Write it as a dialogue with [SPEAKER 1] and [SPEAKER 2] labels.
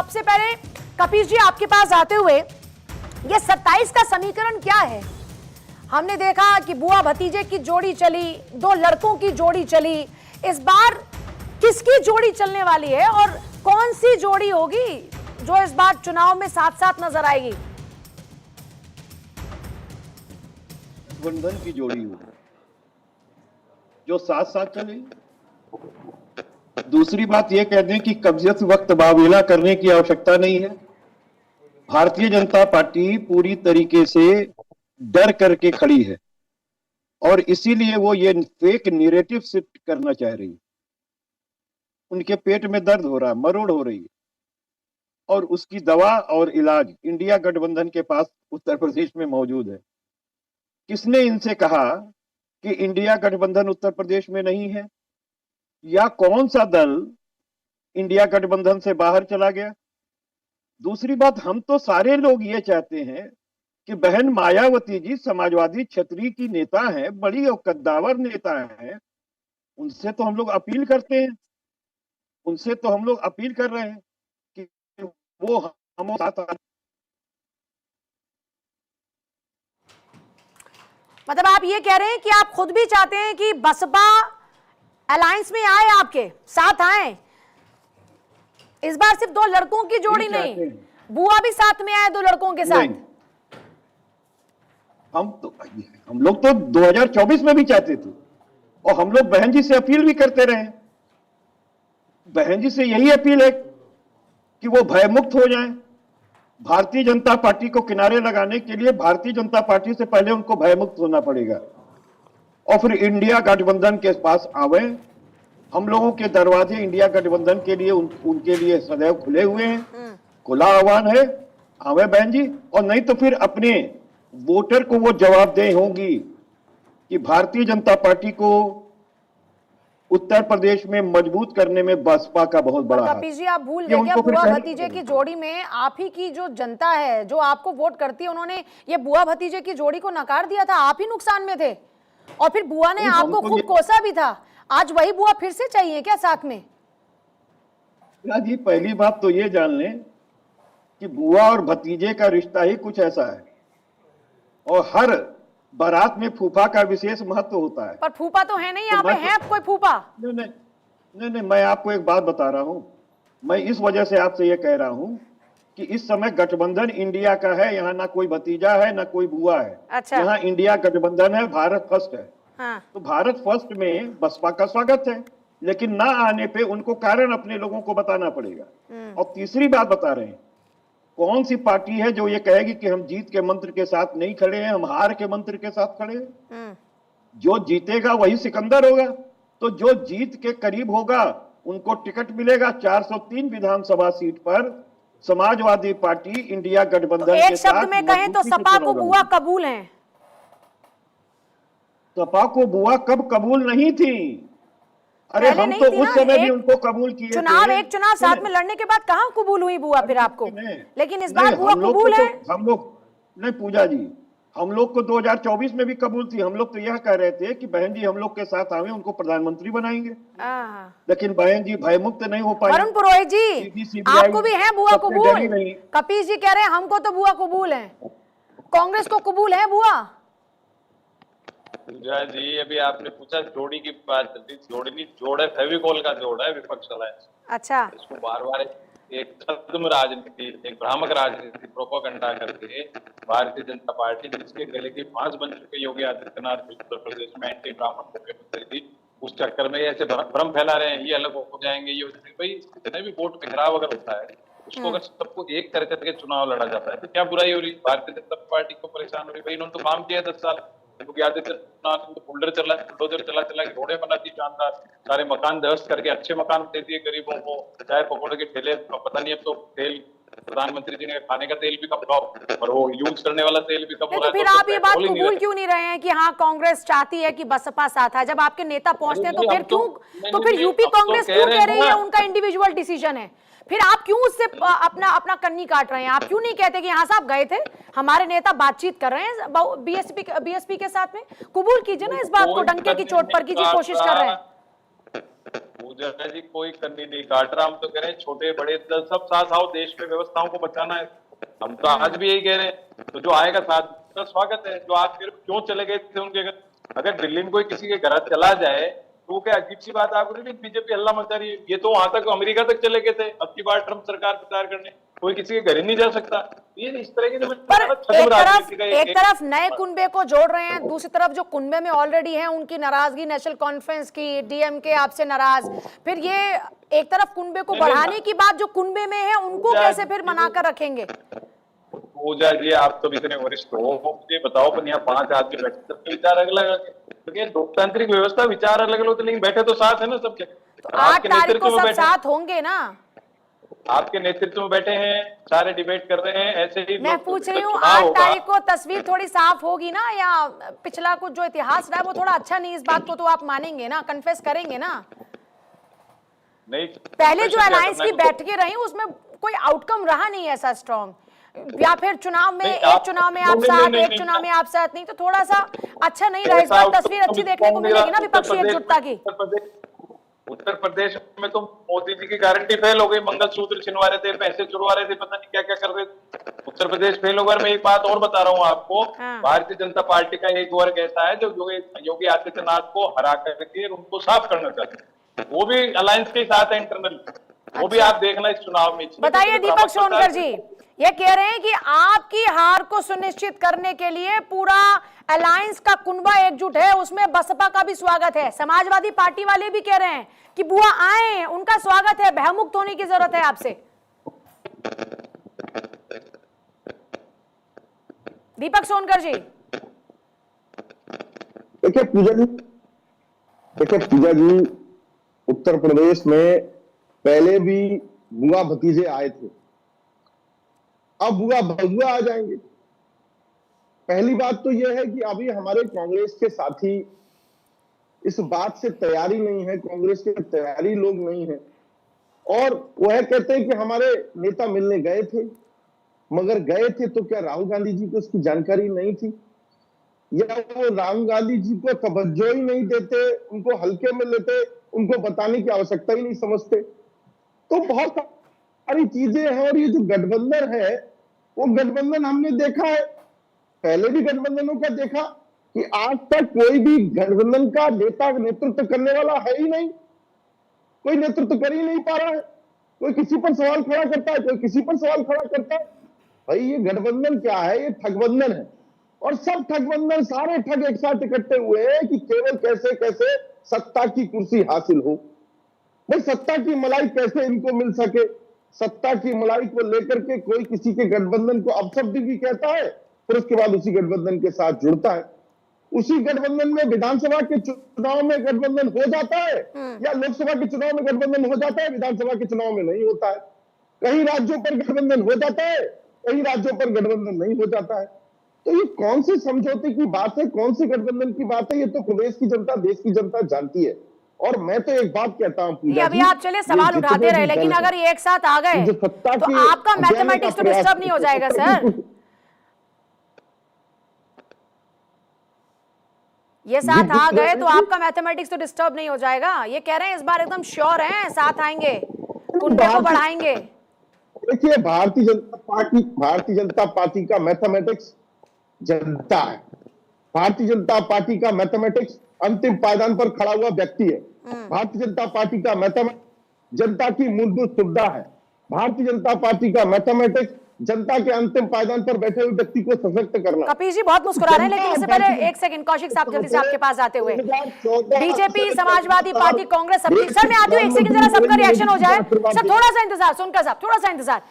[SPEAKER 1] सबसे पहले कपिश जी आपके पास आते हुए, ये 27 का समीकरण क्या है? हमने देखा कि बुआ भतीजे की जोड़ी चली, दो लड़कों की जोड़ी चली, इस बार किसकी जोड़ी चलने वाली है और कौन सी जोड़ी होगी जो इस बार चुनाव में साथ साथ नजर आएगी?
[SPEAKER 2] गठबंधन की जोड़ी होगी जो साथ साथ चलेगी। दूसरी बात यह कह दें कि कब्जियत वक्त बावेला करने की आवश्यकता नहीं है। भारतीय जनता पार्टी पूरी तरीके से डर करके खड़ी है और इसीलिए वो ये फेक नैरेटिव शिफ्ट करना चाह रही है। उनके पेट में दर्द हो रहा है, मरोड़ हो रही है और उसकी दवा और इलाज इंडिया गठबंधन के पास उत्तर प्रदेश में मौजूद है। किसने इनसे कहा कि इंडिया गठबंधन उत्तर प्रदेश में नहीं है, या कौन सा दल इंडिया गठबंधन से बाहर चला गया? दूसरी बात, हम तो सारे लोग ये चाहते हैं कि बहन मायावती जी समाजवादी क्षत्रिय की नेता हैं, बड़ी और कद्दावर नेता हैं, उनसे तो हम लोग अपील करते हैं, उनसे तो हम लोग अपील कर रहे हैं कि वो हम साथ।
[SPEAKER 1] मतलब आप ये कह रहे हैं कि आप खुद भी चाहते हैं कि बसपा अलायंस में आए, आपके साथ आए? इस बार सिर्फ दो लड़कों की जोड़ी नहीं, बुआ भी साथ में आए दो लड़कों के साथ।
[SPEAKER 2] हम लोग तो 2024 में भी चाहते थे और हम लोग बहन जी से अपील भी करते रहे। बहन जी से यही अपील है कि वो भयमुक्त हो जाएं। भारतीय जनता पार्टी को किनारे लगाने के लिए भारतीय जनता पार्टी से पहले उनको भयमुक्त होना पड़ेगा और फिर इंडिया गठबंधन के पास आवे। हम लोगों के दरवाजे इंडिया गठबंधन के लिए उनके लिए सदैव खुले हुए हैं, खुला आह्वान है, आवे बहन जी। और नहीं तो फिर अपने वोटर को वो जवाबदेह होंगी कि भारतीय जनता पार्टी को उत्तर प्रदेश में मजबूत करने में बसपा का बहुत बड़ा हाथ।
[SPEAKER 1] कपिश जी, आप भूल गए क्या, बुआ भतीजे की जोड़ी में आप ही की जो जनता है जो आपको वोट करती है, उन्होंने ये बुआ भतीजे की जोड़ी को नकार दिया था। आप ही नुकसान में थे और फिर बुआ ने आपको खूब कोसा भी था। आज वही बुआ फिर से चाहिए क्या साथ में?
[SPEAKER 2] जी, पहली बात तो ये जान लें कि बुआ और भतीजे का रिश्ता ही कुछ ऐसा है और हर बारात में फूफा का विशेष महत्व होता है।
[SPEAKER 1] पर फूफा तो है नहीं, यहाँ पे है कोई फूफा?
[SPEAKER 2] नहीं, मैं आपको एक बात बता रहा हूं। मैं इस वजह से आपसे ये कह रहा हूं कि इस समय गठबंधन इंडिया का है, यहाँ ना कोई भतीजा है ना कोई बुआ है।
[SPEAKER 1] अच्छा।
[SPEAKER 2] यहाँ इंडिया गठबंधन है, भारत फर्स्ट है।
[SPEAKER 1] हाँ।
[SPEAKER 2] तो भारत फर्स्ट में बसपा का स्वागत है, लेकिन ना आने पे उनको कारण अपने लोगों को बताना पड़ेगा। और तीसरी बात बता रहे हैं, कौन सी पार्टी है जो ये कहेगी कि हम जीत के मंत्र के साथ नहीं खड़े हैं, हम हार के मंत्र के साथ खड़े हैं? जो जीतेगा वही सिकंदर होगा। तो जो जीत के करीब होगा उनको टिकट मिलेगा। 403 विधानसभा सीट पर समाजवादी पार्टी इंडिया गठबंधन
[SPEAKER 1] तो एक
[SPEAKER 2] के साथ
[SPEAKER 1] शब्द में कहें तो सपा को बुआ कबूल है?
[SPEAKER 2] सपा को बुआ कब कबूल नहीं थी? अरे हम तो उस समय भी उनको कबूल किए थे।
[SPEAKER 1] एक चुनाव साथ में लड़ने के बाद कहां कबूल हुई बुआ फिर आपको? लेकिन इस बार बुआ कबूल है।
[SPEAKER 2] हम लोग नहीं, पूजा जी, हम लोग को 2024 में भी कबूल थी। हम लोग तो यह कह रहे थे कि बहन जी हम लोग के साथ आवे, उनको प्रधानमंत्री बनाएंगे, लेकिन बहन जी भयमुक्त नहीं हो पाई।
[SPEAKER 1] वरुण पुरोहित जी, आपको भी है बुआ कबूल? कपिश जी कह रहे हैं हमको तो बुआ कबूल है, कांग्रेस को कबूल है बुआ?
[SPEAKER 3] पूजा जी, अभी आपने पूछा जोड़ी की बात चलती, जोड़ी नहीं, जोड़ है, फेविकोल का जोड़ है विपक्ष अलायंस।
[SPEAKER 1] अच्छा।
[SPEAKER 3] इसको बार बार एक छद्म राजनीति, एक भ्रामक राजनीति, प्रोपेगेंडा करके भारतीय जनता पार्टी, जिसके गले के 5 बन चुके योगी आदित्यनाथ उत्तर प्रदेश में एंटी ब्राह्मण मुख्यमंत्री थी, उस चक्कर में ऐसे भ्रम फैला रहे हैं, ये अलग हो जाएंगे, ये भाई जितने भी वोट बिखराव अगर होता है उसको अगर सबको एक तरह करके चुनाव लड़ा जाता है तो क्या बुराई हो रही? भारतीय जनता पार्टी को परेशान हो रही? भाई इन्होंने तो काम किया 10 साल, क्योंकि आदित्यनाथ तो बुलडोजर चला के रोडें बनाती शानदार, सारे मकान ध्वस्त करके अच्छे मकान दे दिए गरीबों को, चाय पकौड़े के ठेले, पता नहीं अब तो तेल प्रधानमंत्री जी ने खाने का तेल भी कब खाओ और वो यूज करने वाला तेल भी कब हो रहा है।
[SPEAKER 1] तो फिर आप ये बात कबूल क्यों नहीं रहे हैं कि हाँ कांग्रेस चाहती है कि बसपा साथ है? जब आपके नेता पहुंचते हैं तो फिर क्यों, तो फिर यूपी कांग्रेस क्यों कह रही है उनका इंडिविजुअल डिसीजन है? फिर आप क्यों उससे अपना कन्नी काट रहे हैं? आप क्यों नहीं कहते कि यहाँ साहब गए थे, हमारे नेता बातचीत कर रहे हैं बीएसपी के साथ में? कबूल कीजिए ना इस बात को, डंके की चोट पर कीजिए, कोशिश कर रहे हैं।
[SPEAKER 3] पूजा जी कोई करनी नहीं काट रहा, हम तो कह रहे हैं छोटे बड़े सब साथ आओ, देश में व्यवस्थाओं को बचाना है। हम तो आज भी यही कह रहे हैं, तो जो आएगा साथ का स्वागत है। जो आप फिर क्यों चले गए थे उनके घर? अगर दिल्ली में कोई किसी के घर चला जाए तो वो क्या अजीब सी बात? आप बीजेपी हल्ला मचा रही है। ये तो वहां तक अमेरिका तक चले गए थे अब की बार ट्रम्प सरकार प्रचार करने, कोई किसी के घर ही नहीं जा सकता। ये इस तरह की
[SPEAKER 1] पर एक तरफ नए कुनबे को जोड़ रहे हैं, दूसरी तरफ जो कुनबे में ऑलरेडी हैं उनकी नाराजगी नेशनल कॉन्फ्रेंस की, डीएमके आपसे नाराज, फिर ये एक तरफ कुनबे को बढ़ाने की बात जो कुनबे में है उनको कैसे फिर मनाकर रखेंगे?
[SPEAKER 3] पूजा जी आप तो इतने वरिष्ठ हो, मुझे बताओ, पर यहाँ 5 आदमी बैठे, सबके विचार अलग अलग है। लोकतांत्रिक व्यवस्था, विचार अलग अलग होते, लेकिन बैठे तो साथ है ना सबके।
[SPEAKER 1] तो 8 तारीख को सब साथ होंगे ना?
[SPEAKER 3] आपके नेतृत्व में बैठे हैं, सारे डिबेट कर रहे हैं, ऐसे ही
[SPEAKER 1] मैं पूछ रही हूँ 8 तारीख को तस्वीर थोड़ी साफ होगी ना, या पिछला कुछ जो इतिहास रहा है वो थोड़ा अच्छा नहीं, इस बात को तो आप मानेंगे ना, कन्फेस करेंगे ना?
[SPEAKER 3] नहीं,
[SPEAKER 1] पहले जो अलायंस की बैठकें रही उसमें कोई आउटकम रहा नहीं ऐसा स्ट्रॉन्ग, या फिर चुनाव में एक चुनाव में आप साथ, एक चुनाव में आप साथ नहीं, तो थोड़ा सा अच्छा नहीं रहा। इस बार तस्वीर अच्छी देखने को मिलेगी ना विपक्षी एकजुटता की।
[SPEAKER 3] उत्तर प्रदेश में तो मोदी जी की गारंटी फेल हो गई, मंगलसूत्र छिनवा रहे थे, पैसे चुरवा रहे थे, पता नहीं क्या क्या कर रहे थे। उत्तर प्रदेश फेल हो गया। मैं एक बात और बता रहा हूँ आपको, भारतीय जनता पार्टी का एक वर्ग ऐसा है जो योगी आदित्यनाथ को हरा करके उनको साफ करना चाहते हैं, वो भी अलायंस के साथ है इंटरनल, वो भी आप देखना इस चुनाव में।
[SPEAKER 1] बताइए दीपक सोनकर जी, ये कह रहे हैं कि आपकी हार को सुनिश्चित करने के लिए पूरा अलायंस का कुनबा एकजुट है, उसमें बसपा का भी स्वागत है, समाजवादी पार्टी वाले भी कह रहे हैं कि बुआ आए, उनका स्वागत है, भयमुक्त होने की जरूरत है आपसे। दीपक सोनकर जी
[SPEAKER 4] देखिए पूजा जी, उत्तर प्रदेश में पहले भी बुआ भतीजे आए थे, अब बुआ भगुआ आ जाएंगे। पहली बात तो यह है कि अभी हमारे कांग्रेस के साथी इस बात से तैयारी नहीं है, कांग्रेस के तैयारी लोग नहीं है, और वह कहते हैं कि हमारे नेता मिलने गए थे, मगर गए थे तो क्या राहुल गांधी जी को उसकी जानकारी नहीं थी, या वो राहुल गांधी जी को तवज्जो ही नहीं देते, उनको हल्के में लेते, उनको बताने की आवश्यकता ही नहीं समझते। तो बहुत सारी चीजें हैं, और ये जो गठबंधन है वो गठबंधन हमने देखा है, पहले भी गठबंधनों का देखा कि आज तक कोई भी गठबंधन का नेता नेतृत्व करने वाला है ही नहीं, कोई नेतृत्व कर ही नहीं पा रहा है, कोई किसी पर सवाल खड़ा करता है, कोई किसी पर सवाल खड़ा करता है। भाई ये गठबंधन क्या है? ये ठगबंधन है, और सब ठगबंधन, सारे ठग एक साथ इकट्ठे हुए हैं कि केवल कैसे कैसे सत्ता की कुर्सी हासिल हो। भाई सत्ता की मलाई कैसे इनको मिल सके, सत्ता की मलाई को लेकर के कोई किसी के गठबंधन को अपशब्द भी कहता है, फिर उसके बाद उसी गठबंधन के साथ जुड़ता है। उसी गठबंधन में विधानसभा के चुनाव में गठबंधन हो जाता है, या लोकसभा के चुनाव में गठबंधन हो जाता है, विधानसभा के चुनाव में नहीं होता है। कई राज्यों पर गठबंधन हो जाता है, कई राज्यों पर गठबंधन नहीं हो जाता है। तो ये कौन से समझौते की बात है, कौन से गठबंधन की बात है? ये तो प्रदेश की जनता, देश की जनता जानती है। और मैं तो एक बात कहता हूं,
[SPEAKER 1] अभी आप चलिए सवाल उठाते रहे, लेकिन अगर ये एक साथ आ गए तो आपका मैथमेटिक्स तो डिस्टर्ब नहीं हो जाएगा सर? ये साथ आ गए तो आपका मैथमेटिक्स तो डिस्टर्ब नहीं हो जाएगा? ये कह रहे हैं इस बार एकदम श्योर हैं, साथ आएंगे, कुनबे को बढ़ाएंगे।
[SPEAKER 4] देखिए भारतीय जनता पार्टी का मैथमेटिक्स जनता है, भारतीय जनता पार्टी का मैथमेटिक्स अंतिम पायदान पर खड़ा हुआ व्यक्ति है, भारतीय जनता पार्टी का मैथमेटिक्स जनता की मूलभूत सुविधा है, भारतीय जनता पार्टी का मैथमेटिक्स जनता के अंतिम पायदान पर बैठे हुए व्यक्ति को सशक्त करना।
[SPEAKER 1] कपिल जी बहुत मुस्कुरा रहे हैं, लेकिन इससे पहले एक सेकंड, कौशिक साहब जल्दी से आपके पास आते हुए, BJP, Samajwadi party, Congress, sir मैं आती हूँ, एक सेकंड जरा सबका रिएक्शन हो जाए। सर थोड़ा सा इंतजार, सोनकर साहब थोड़ा सा इंतजार।